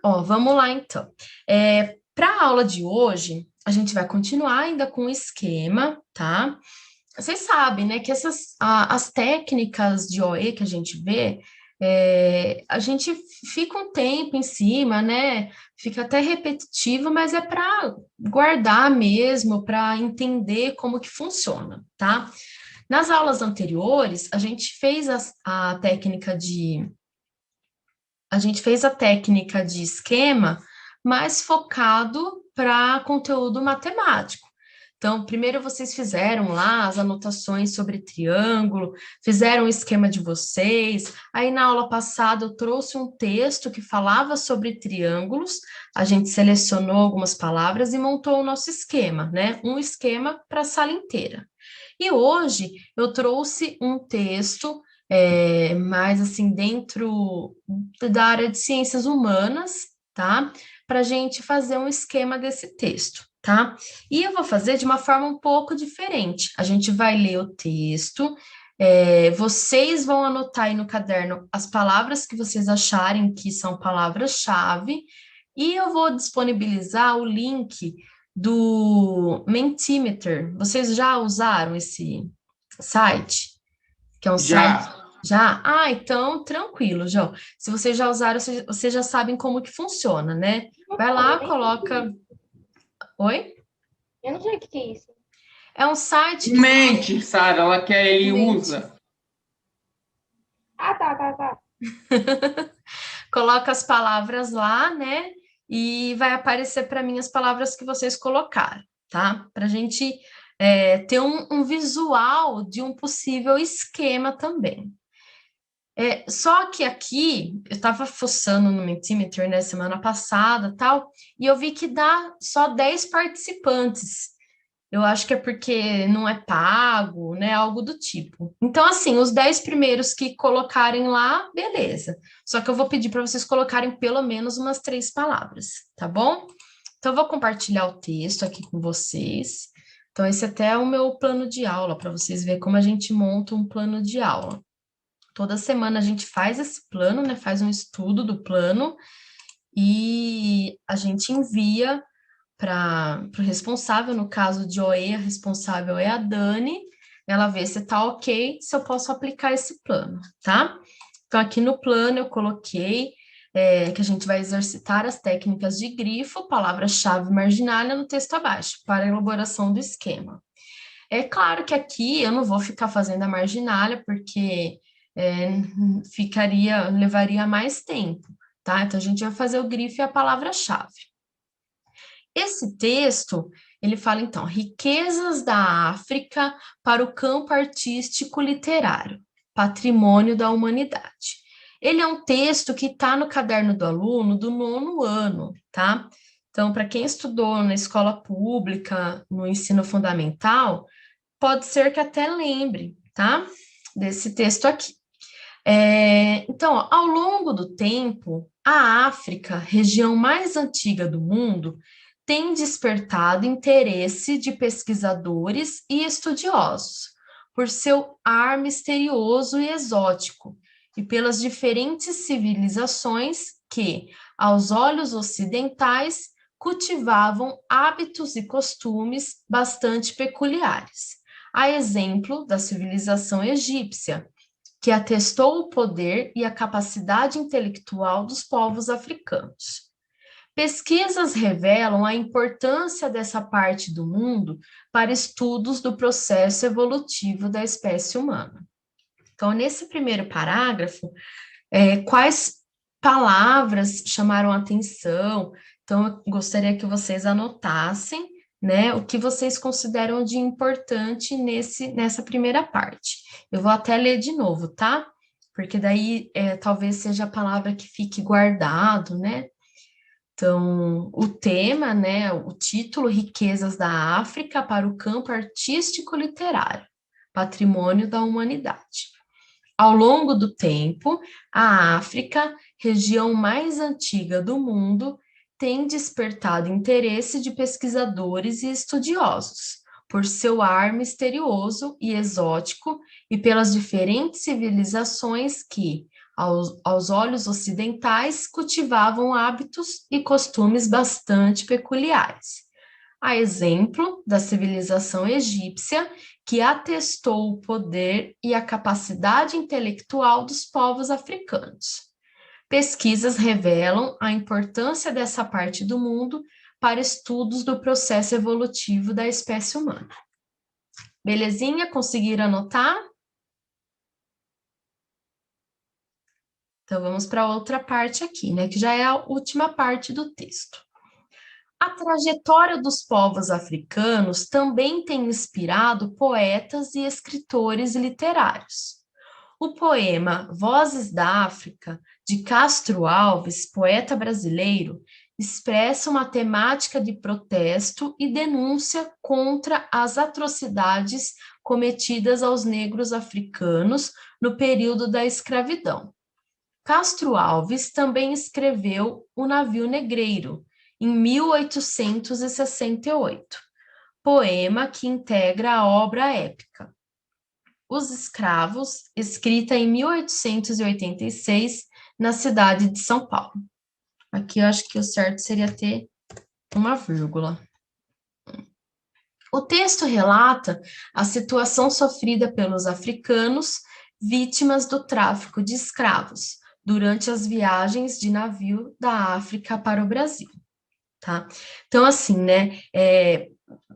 Ó, vamos lá então. Para a aula de hoje, a gente vai continuar ainda com o esquema, tá? Vocês sabem, né, que as técnicas de OE que a gente vê, a gente fica um tempo em cima, né? Fica até repetitivo, mas é para guardar mesmo, para entender como que funciona, tá? Nas aulas anteriores, a gente fez a técnica de esquema mais focado para conteúdo matemático. Então, primeiro vocês fizeram lá as anotações sobre triângulo, fizeram o esquema de vocês. Aí, na aula passada, eu trouxe um texto que falava sobre triângulos, a gente selecionou algumas palavras e montou o nosso esquema, né? Um esquema para a sala inteira. E hoje eu trouxe um texto mais assim dentro da área de ciências humanas, tá? Para a gente fazer um esquema desse texto, tá? E eu vou fazer de uma forma um pouco diferente. A gente vai ler o texto, vocês vão anotar aí no caderno as palavras que vocês acharem que são palavras-chave, e eu vou disponibilizar o link do Mentimeter. Vocês já usaram esse site? Que é um site. Já. Já? Ah, então tranquilo, João. Se vocês já usaram, vocês já sabem como que funciona, né? Vai lá, Eu nem sei o que é coloca. isso. Oi? Eu não sei o que é isso. É um site que Mente, Sara, ela quer, ele mente. usa. Ah, tá. Coloca as palavras lá, né? E vai aparecer para mim as palavras que vocês colocaram, tá? Para a gente ter um visual de um possível esquema também. Só que aqui, eu estava fuçando no Mentimeter, né, semana passada, tal, e eu vi que dá só 10 participantes. Eu acho que é porque não é pago, né, algo do tipo. Então, assim, os 10 primeiros que colocarem lá, beleza. Só que eu vou pedir para vocês colocarem pelo menos umas 3 palavras, tá bom? Então, eu vou compartilhar o texto aqui com vocês. Então, esse até é o meu plano de aula, para vocês verem como a gente monta um plano de aula. Toda semana a gente faz esse plano, né? Faz um estudo do plano e a gente envia para o responsável, no caso de OE, a responsável é a Dani, ela vê se tá ok, se eu posso aplicar esse plano, tá? Então, aqui no plano eu coloquei que a gente vai exercitar as técnicas de grifo, palavra-chave marginal no texto abaixo, para a elaboração do esquema. É claro que aqui eu não vou ficar fazendo a marginalia, porque é, levaria mais tempo, tá? Então, a gente vai fazer o grifo e a palavra-chave. Esse texto, ele fala, então, riquezas da África para o campo artístico literário, patrimônio da humanidade. Ele é um texto que está no caderno do aluno do nono ano, tá? Então, para quem estudou na escola pública, no ensino fundamental, pode ser que até lembre, tá? Desse texto aqui. Então, ao longo do tempo, a África, região mais antiga do mundo, tem despertado interesse de pesquisadores e estudiosos por seu ar misterioso e exótico e pelas diferentes civilizações que, aos olhos ocidentais, cultivavam hábitos e costumes bastante peculiares. A exemplo da civilização egípcia, que atestou o poder e a capacidade intelectual dos povos africanos. Pesquisas revelam a importância dessa parte do mundo para estudos do processo evolutivo da espécie humana. Então, nesse primeiro parágrafo, quais palavras chamaram a atenção? Então, eu gostaria que vocês anotassem, né, o que vocês consideram de importante nessa primeira parte. Eu vou até ler de novo, tá? Porque daí talvez seja a palavra que fique guardado, né? Então, o tema, né, o título, Riquezas da África para o campo artístico literário, patrimônio da humanidade. Ao longo do tempo, a África, região mais antiga do mundo, tem despertado interesse de pesquisadores e estudiosos, por seu ar misterioso e exótico e pelas diferentes civilizações que, aos olhos ocidentais, cultivavam hábitos e costumes bastante peculiares. A exemplo da civilização egípcia, que atestou o poder e a capacidade intelectual dos povos africanos. Pesquisas revelam a importância dessa parte do mundo para estudos do processo evolutivo da espécie humana. Belezinha? Conseguiram anotar? Então, vamos para outra parte aqui, né? Que já é a última parte do texto. A trajetória dos povos africanos também tem inspirado poetas e escritores literários. O poema Vozes da África, de Castro Alves, poeta brasileiro, expressa uma temática de protesto e denúncia contra as atrocidades cometidas aos negros africanos no período da escravidão. Castro Alves também escreveu O Navio Negreiro, em 1868, poema que integra a obra épica. Os Escravos, escrita em 1886, na cidade de São Paulo. Aqui eu acho que o certo seria ter uma vírgula. O texto relata a situação sofrida pelos africanos vítimas do tráfico de escravos durante as viagens de navio da África para o Brasil, tá? Então, assim, né,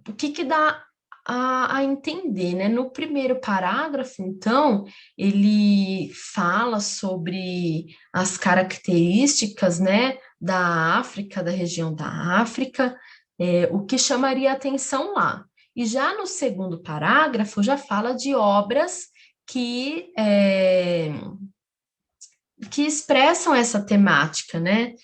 o que dá a entender, né? No primeiro parágrafo, então, ele fala sobre as características, né, da África, da região da África, o que chamaria atenção lá. E já no segundo parágrafo, já fala de obras que expressam essa temática, né,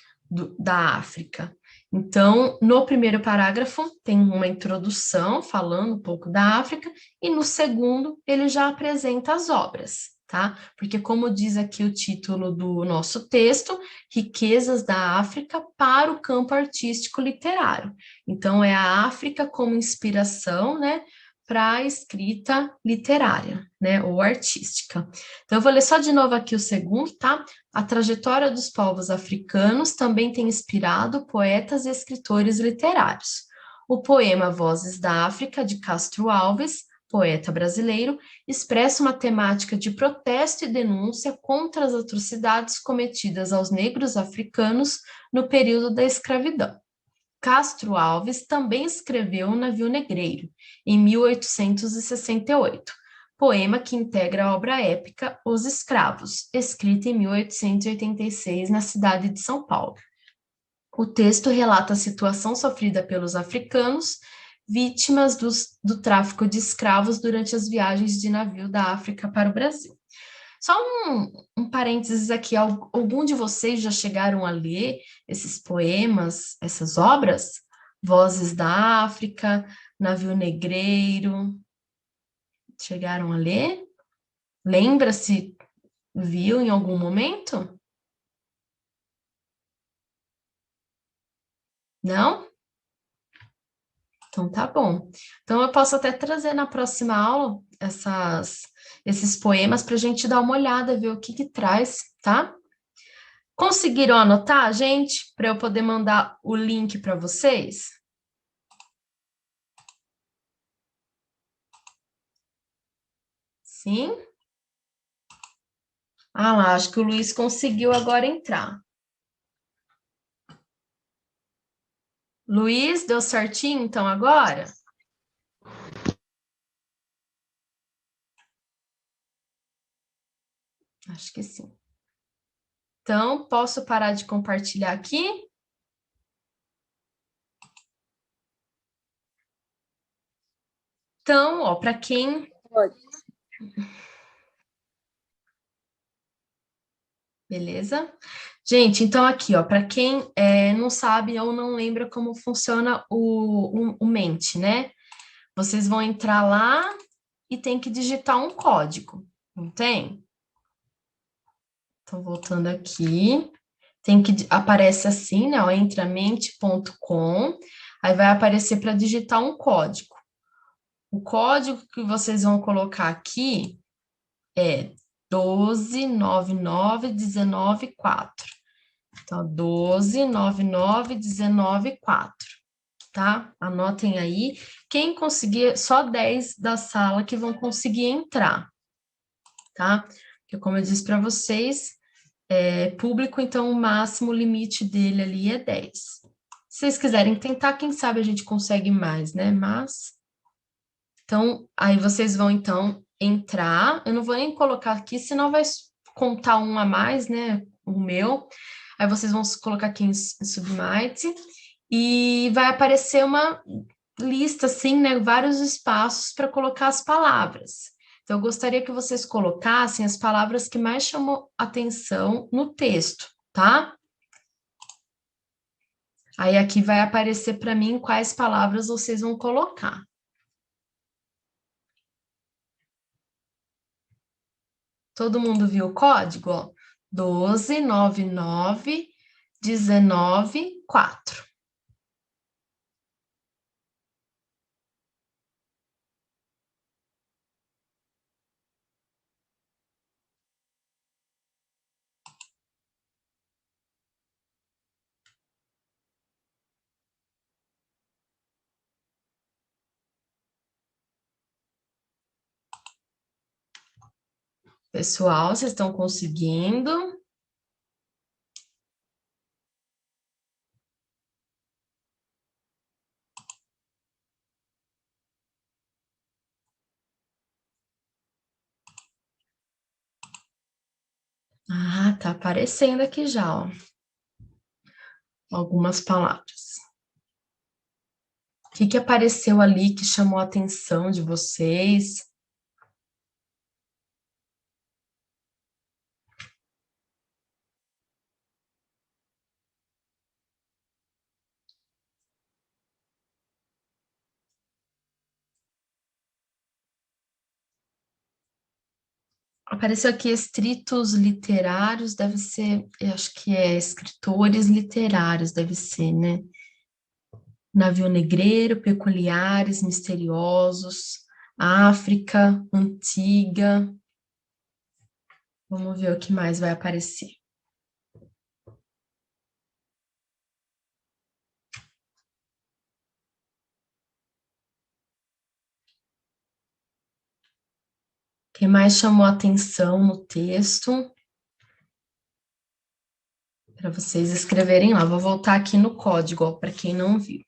da África. Então, no primeiro parágrafo, tem uma introdução falando um pouco da África, e no segundo, ele já apresenta as obras, tá? Porque, como diz aqui o título do nosso texto, Riquezas da África para o campo artístico literário. Então, é a África como inspiração, né, para a escrita literária, né, ou artística. Então, eu vou ler só de novo aqui o segundo, tá? A trajetória dos povos africanos também tem inspirado poetas e escritores literários. O poema Vozes da África, de Castro Alves, poeta brasileiro, expressa uma temática de protesto e denúncia contra as atrocidades cometidas aos negros africanos no período da escravidão. Castro Alves também escreveu O Navio Negreiro, em 1868, poema que integra a obra épica Os Escravos, escrita em 1886 na cidade de São Paulo. O texto relata a situação sofrida pelos africanos, vítimas do tráfico de escravos durante as viagens de navio da África para o Brasil. Só um parênteses aqui, algum de vocês já chegaram a ler esses poemas, essas obras? Vozes da África, Navio Negreiro, chegaram a ler? Lembra se viu em algum momento? Não? Então tá bom. Então eu posso até trazer na próxima aula esses poemas para a gente dar uma olhada, ver o que traz, tá? Conseguiram anotar, gente, para eu poder mandar o link para vocês? Sim? Ah lá, acho que o Luiz conseguiu agora entrar. Luiz, deu certinho então agora? Acho que sim. Então, posso parar de compartilhar aqui? Então, ó, para quem... Pode. Beleza? Gente, então aqui, ó, para quem não sabe ou não lembra como funciona o Mente, né? Vocês vão entrar lá e tem que digitar um código, não tem? Então, voltando aqui, aparece assim, né? Ó, entramente.com, aí vai aparecer para digitar um código. O código que vocês vão colocar aqui é 12, 99, 19, 4. Então, 12, 99, 19, 4. Tá? Anotem aí. Quem conseguir, só 10 da sala que vão conseguir entrar, tá? Porque, como eu disse para vocês, público, então o máximo limite dele ali é 10. Se vocês quiserem tentar, quem sabe a gente consegue mais, né? Mas, então, aí vocês vão, então, entrar. Eu não vou nem colocar aqui, senão vai contar um a mais, né? O meu. Aí vocês vão colocar aqui em Submite e vai aparecer uma lista, assim, né? Vários espaços para colocar as palavras. Então, eu gostaria que vocês colocassem as palavras que mais chamam atenção no texto, tá? Aí aqui vai aparecer para mim quais palavras vocês vão colocar. Todo mundo viu o código? Ó, 12, 99, 19, 4. Pessoal, vocês estão conseguindo? Ah, tá aparecendo aqui já, ó. Algumas palavras. O que apareceu ali que chamou a atenção de vocês? Apareceu aqui escritos literários, deve ser, eu acho que é escritores literários, deve ser, né? Navio negreiro, peculiares, misteriosos, África, antiga. Vamos ver o que mais vai aparecer. O que mais chamou atenção no texto? Para vocês escreverem lá. Vou voltar aqui no código, para quem não viu.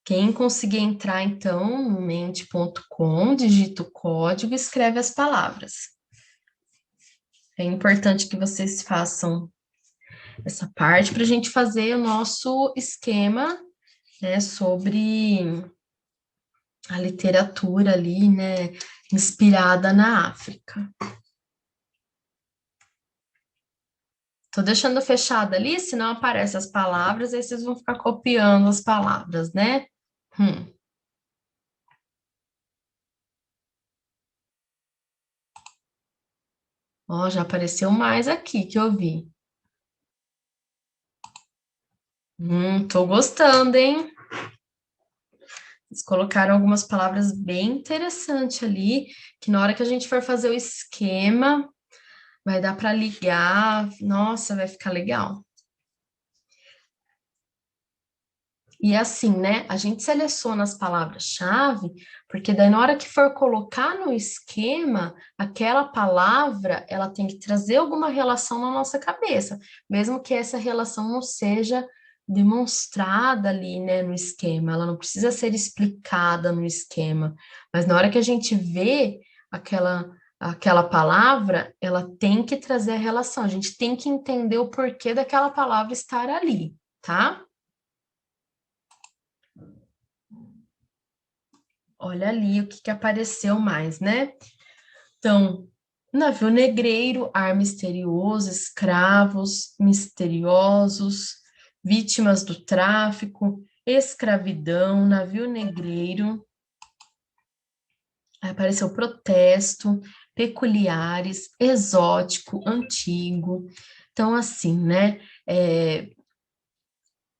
Quem conseguir entrar, então, no mente.com, digita o código e escreve as palavras. É importante que vocês façam essa parte para a gente fazer o nosso esquema, né, sobre a literatura ali, né, inspirada na África. Tô deixando fechado ali, senão aparecem as palavras, aí vocês vão ficar copiando as palavras, né? Ó, já apareceu mais aqui que eu vi. Tô gostando, hein? Eles colocaram algumas palavras bem interessantes ali, que na hora que a gente for fazer o esquema, vai dar para ligar. Nossa, vai ficar legal. E assim, né? A gente seleciona as palavras-chave, porque daí na hora que for colocar no esquema, aquela palavra, ela tem que trazer alguma relação na nossa cabeça, mesmo que essa relação não seja demonstrada ali, né, no esquema, ela não precisa ser explicada no esquema, mas na hora que a gente vê aquela palavra, ela tem que trazer a relação, a gente tem que entender o porquê daquela palavra estar ali, tá? Olha ali o que apareceu mais, né? Então, navio negreiro, ar misterioso, escravos misteriosos, vítimas do tráfico, escravidão, navio negreiro. Aí apareceu protesto, peculiares, exótico, antigo. Então, assim, né?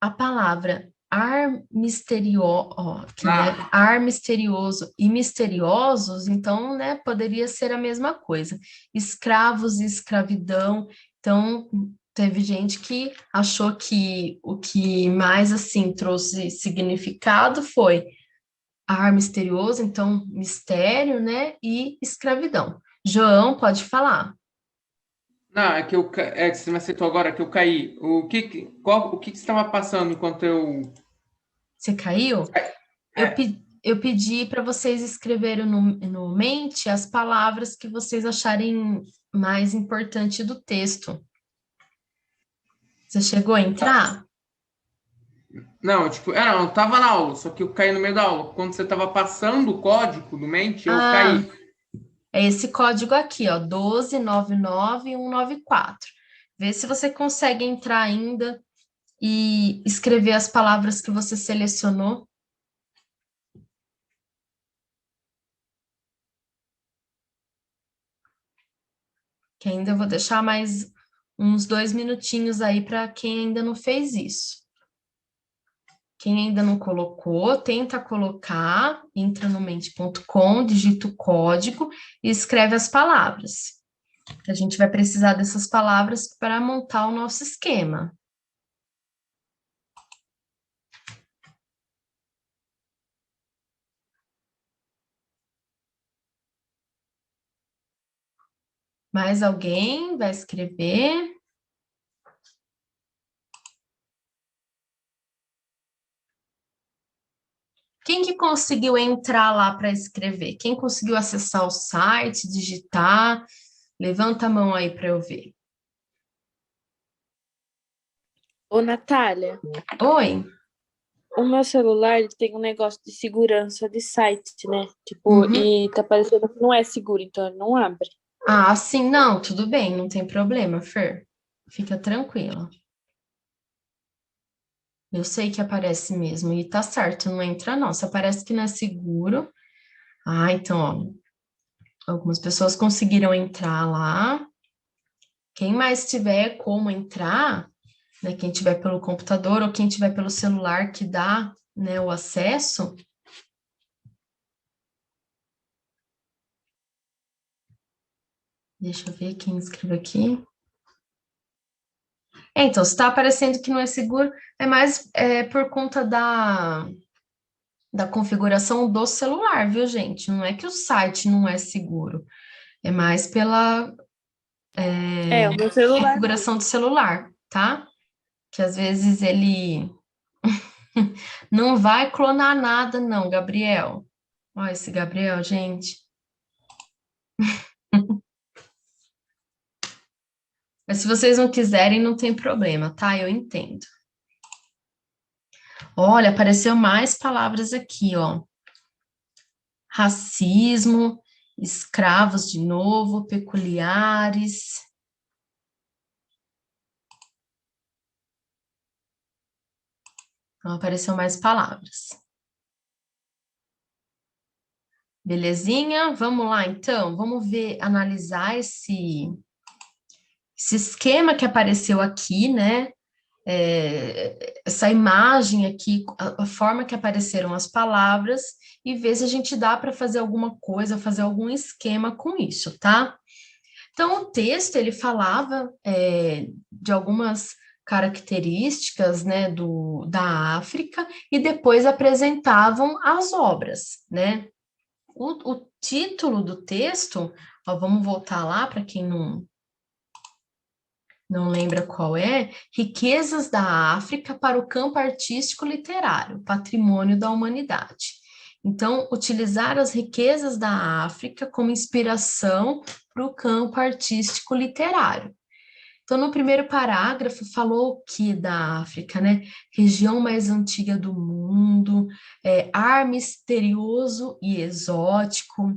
A palavra ar misterioso e misteriosos, então, né, poderia ser a mesma coisa. Escravos e escravidão, então, teve gente que achou que o que mais, assim, trouxe significado foi ar misterioso, então, mistério, né, e escravidão. João, pode falar. Não, é que você me aceitou agora que eu caí. O que você estava passando enquanto eu. Você caiu? É, Eu pedi para vocês escreverem no mente as palavras que vocês acharem mais importante do texto. Você chegou a entrar? não, tipo, não, eu tava na aula, só que eu caí no meio da aula. Quando você estava passando o código do mente, eu Ah, caí. é esse código aqui, ó, 1299194. Vê se você consegue entrar ainda e escrever as palavras que você selecionou. Que ainda eu vou deixar mais uns 2 minutinhos aí para quem ainda não fez isso. Quem ainda não colocou, tenta colocar, entra no mente.com, digita o código e escreve as palavras. A gente vai precisar dessas palavras para montar o nosso esquema. Mais alguém vai escrever? Quem que conseguiu entrar lá para escrever? Quem conseguiu acessar o site, digitar? Levanta a mão aí para eu ver. Ô, Natália, Oi? o meu celular ele tem um negócio de segurança de site, né? Tipo, Uhum. e tá parecendo que não é seguro, então ele não abre. Ah, sim, não, tudo bem, não tem problema, Fer. Fica tranquila. Eu sei que aparece mesmo, e tá certo, não entra não. Se aparece que não é seguro. Ah, então, ó, algumas pessoas conseguiram entrar lá. Quem mais tiver como entrar, né? Quem tiver pelo computador ou quem tiver pelo celular que dá, né, o acesso. Deixa eu ver quem escreveu aqui. Então, se está aparecendo que não é seguro, é mais por conta da configuração do celular, viu, gente? Não é que o site não é seguro, é mais pela É, o meu celular configuração do mesmo. celular, tá? Que às vezes ele não vai clonar nada, não, Gabriel. Olha esse Gabriel, gente. Mas se vocês não quiserem, não tem problema, tá? Eu entendo. Olha, apareceu mais palavras aqui, ó. Racismo, escravos de novo, peculiares. Então, apareceu mais palavras. Belezinha? Vamos lá, então. Vamos ver, analisar esse esquema que apareceu aqui, né? Essa imagem aqui, a forma que apareceram as palavras, e ver se a gente dá para fazer alguma coisa, fazer algum esquema com isso, tá? Então, o texto, ele falava de algumas características, né, da África, e depois apresentavam as obras, né? O título do texto, ó, vamos voltar lá para quem não lembra qual é, Riquezas da África para o campo artístico literário, patrimônio da humanidade. Então, utilizar as riquezas da África como inspiração para o campo artístico literário. Então, no primeiro parágrafo, falou o que da África, né? Região mais antiga do mundo, ar misterioso e exótico,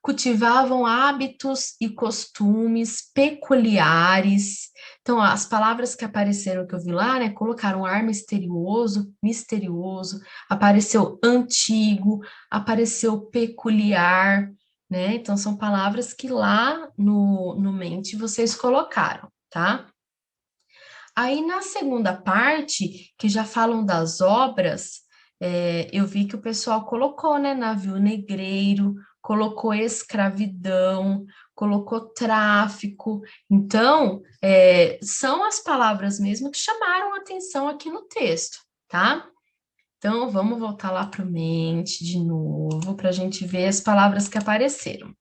cultivavam hábitos e costumes peculiares. Então, as palavras que apareceram que eu vi lá, né, colocaram ar misterioso, apareceu antigo, apareceu peculiar, né? Então, são palavras que lá no Mente vocês colocaram, tá? Aí na segunda parte, que já falam das obras, eu vi que o pessoal colocou, né, navio negreiro, colocou escravidão, colocou tráfico. Então, são as palavras mesmo que chamaram a atenção aqui no texto, tá? Então, vamos voltar lá para o mente de novo, para a gente ver as palavras que apareceram.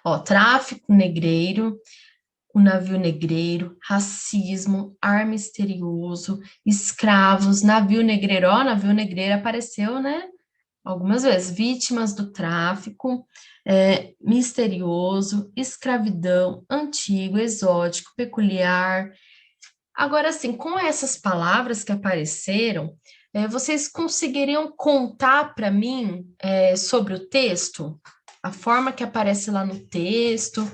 Ó, tráfico negreiro, o navio negreiro, racismo, ar misterioso, escravos, navio negreiro. Ó, navio negreiro apareceu, né? Algumas vezes. Vítimas do tráfico, misterioso, escravidão, antigo, exótico, peculiar. Agora, assim, com essas palavras que apareceram, vocês conseguiriam contar para mim, sobre o texto? A forma que aparece lá no texto,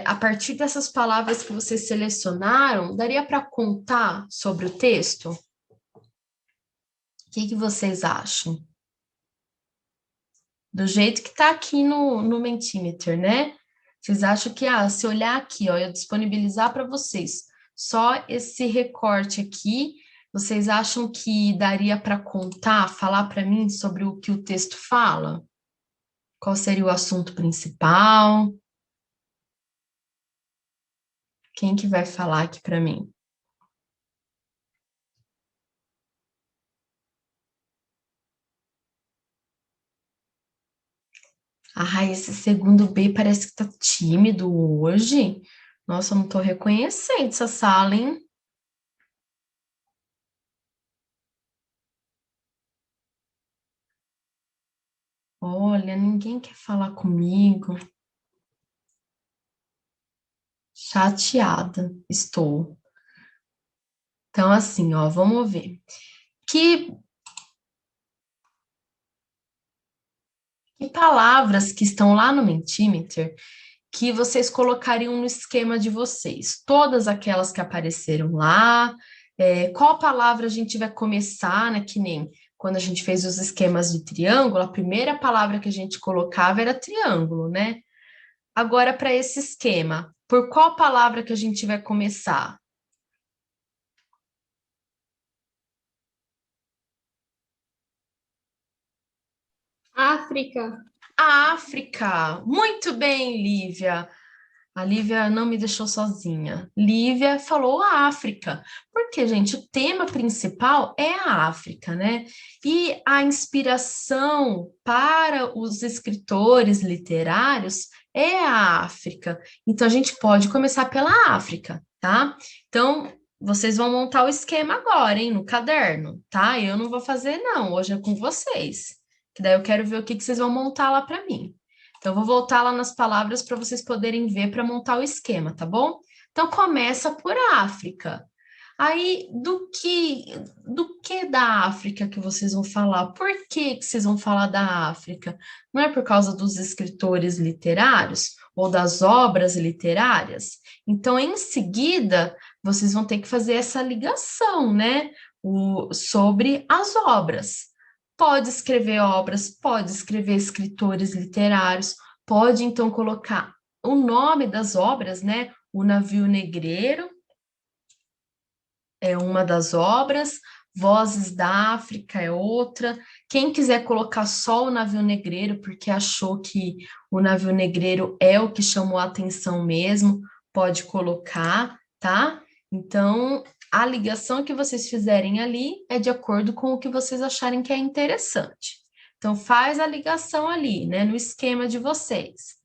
a partir dessas palavras que vocês selecionaram, daria para contar sobre o texto? O que vocês acham? Do jeito que está aqui no Mentimeter, né? Vocês acham que, se olhar aqui, ó, eu disponibilizar para vocês só esse recorte aqui, vocês acham que daria para contar, falar para mim sobre o que o texto fala? Qual seria o assunto principal? Quem que vai falar aqui para mim? Esse segundo B parece que tá tímido hoje. Nossa, eu não tô reconhecendo essa sala, hein? Olha, ninguém quer falar comigo. Chateada estou. Então, assim, ó, vamos ver. Que palavras que estão lá no Mentimeter que vocês colocariam no esquema de vocês? Todas aquelas que apareceram lá, qual palavra a gente vai começar, né? Que nem quando a gente fez os esquemas de triângulo, a primeira palavra que a gente colocava era triângulo, né? Agora, para esse esquema, por qual palavra que a gente vai começar? África. África. Muito bem, Lívia. A Lívia não me deixou sozinha. Lívia falou a África, porque, gente, o tema principal é a África, né? E a inspiração para os escritores literários é a África. Então, a gente pode começar pela África, tá? Então, vocês vão montar o esquema agora, hein, no caderno, tá? Eu não vou fazer, não. Hoje é com vocês. Que daí eu quero ver o que vocês vão montar lá para mim. Então, eu vou voltar lá nas palavras para vocês poderem ver para montar o esquema, tá bom? Então, começa por África. Aí, do que da África que vocês vão falar? Por que vocês vão falar da África? Não é por causa dos escritores literários ou das obras literárias? Então, em seguida, vocês vão ter que fazer essa ligação, né? Sobre as obras. Pode escrever obras, pode escrever escritores literários, pode então colocar o nome das obras, né? O Navio Negreiro é uma das obras, Vozes da África é outra. Quem quiser colocar só o Navio Negreiro, porque achou que o Navio Negreiro é o que chamou a atenção mesmo, pode colocar, tá? Então, a ligação que vocês fizerem ali é de acordo com o que vocês acharem que é interessante. Então, faz a ligação ali, né, no esquema de vocês.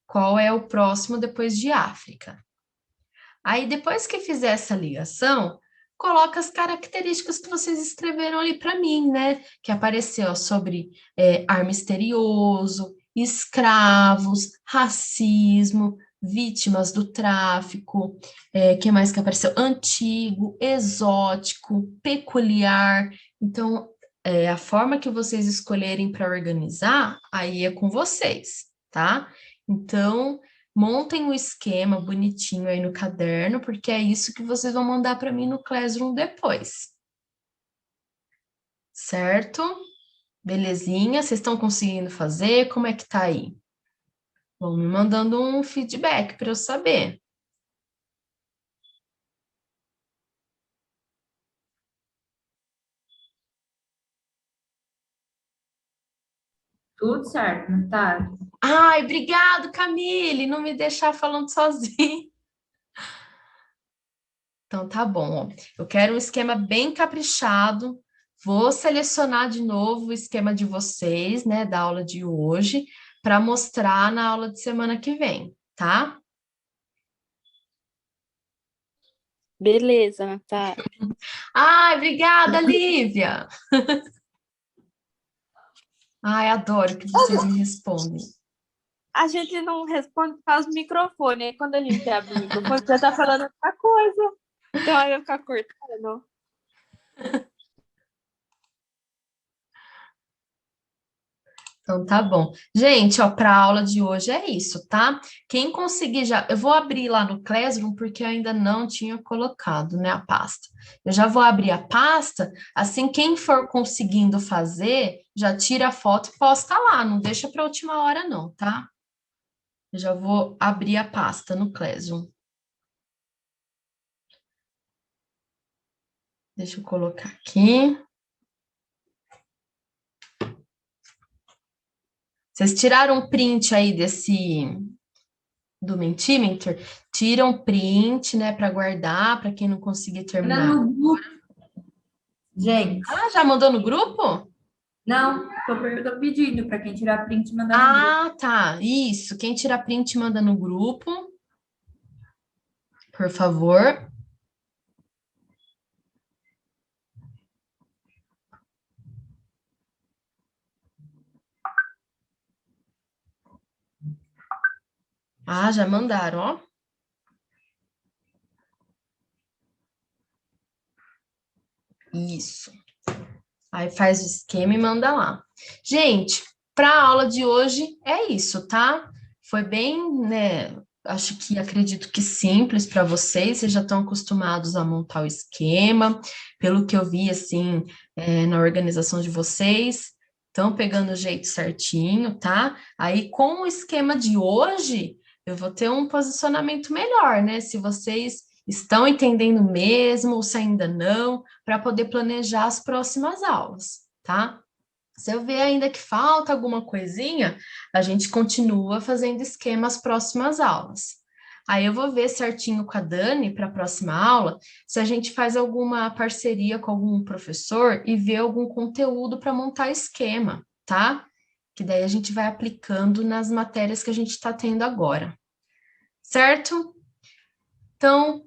Qual é o próximo depois de África? Aí, depois que fizer essa ligação, coloca as características que vocês escreveram ali para mim, né? Que apareceu sobre ar misterioso, escravos, racismo, vítimas do tráfico, que mais que apareceu? Antigo, exótico, peculiar. Então, a forma que vocês escolherem para organizar, aí é com vocês, tá? Então, montem o esquema bonitinho aí no caderno, porque é isso que vocês vão mandar para mim no Classroom depois. Certo? Belezinha? Vocês estão conseguindo fazer? Como é que tá aí? Vão me mandando um feedback para eu saber. Tudo certo, Natália. Ai, obrigado, Camille, não me deixar falando sozinho. Então, tá bom, ó. Eu quero um esquema bem caprichado. Vou selecionar de novo o esquema de vocês, né, da aula de hoje, para mostrar na aula de semana que vem, tá? Beleza, Natália. Ai, obrigada, Lívia. Ai, adoro que vocês me respondem. A gente não responde por causa do microfone. Aí quando a gente abre o microfone, já tá falando outra coisa. Então aí vai ficar cortando. Então, tá bom. Gente, ó, para a aula de hoje é isso, tá? Quem conseguir já... Eu vou abrir lá no Classroom, porque eu ainda não tinha colocado, né, a pasta. Eu já vou abrir a pasta, assim, quem for conseguindo fazer, já tira a foto e posta lá, não deixa para a última hora não, tá? Eu já vou abrir a pasta no Classroom. Deixa eu colocar aqui. Vocês tiraram um print aí do Mentimeter? Tiram um print, né, para guardar, para quem não conseguir Manda terminar. no grupo. Gente, Ah, já mandou no grupo? não, tô pedindo para quem tirar print mandar no grupo. Ah, tá. Isso. Quem tira print manda no grupo, por favor. Ah, já mandaram, ó. Isso. Aí faz o esquema e manda lá. Gente, para a aula de hoje é isso, tá? Foi bem, né? Acredito que simples para vocês já estão acostumados a montar o esquema, pelo que eu vi, assim, na organização de vocês, estão pegando o jeito certinho, tá? Aí, com o esquema de hoje, eu vou ter um posicionamento melhor, né? Se vocês estão entendendo mesmo ou se ainda não, para poder planejar as próximas aulas, tá? Se eu ver ainda que falta alguma coisinha, a gente continua fazendo esquema as próximas aulas. Aí eu vou ver certinho com a Dani para a próxima aula se a gente faz alguma parceria com algum professor e vê algum conteúdo para montar esquema, tá? Que daí a gente vai aplicando nas matérias que a gente está tendo agora. Certo? Então,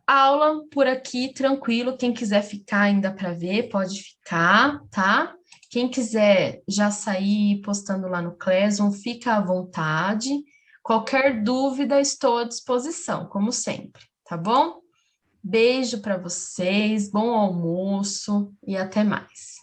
aula por aqui, tranquilo. Quem quiser ficar ainda para ver, pode ficar, tá? Quem quiser já sair postando lá no Classroom, fica à vontade. Qualquer dúvida, estou à disposição, como sempre, tá bom? Beijo para vocês, bom almoço e até mais.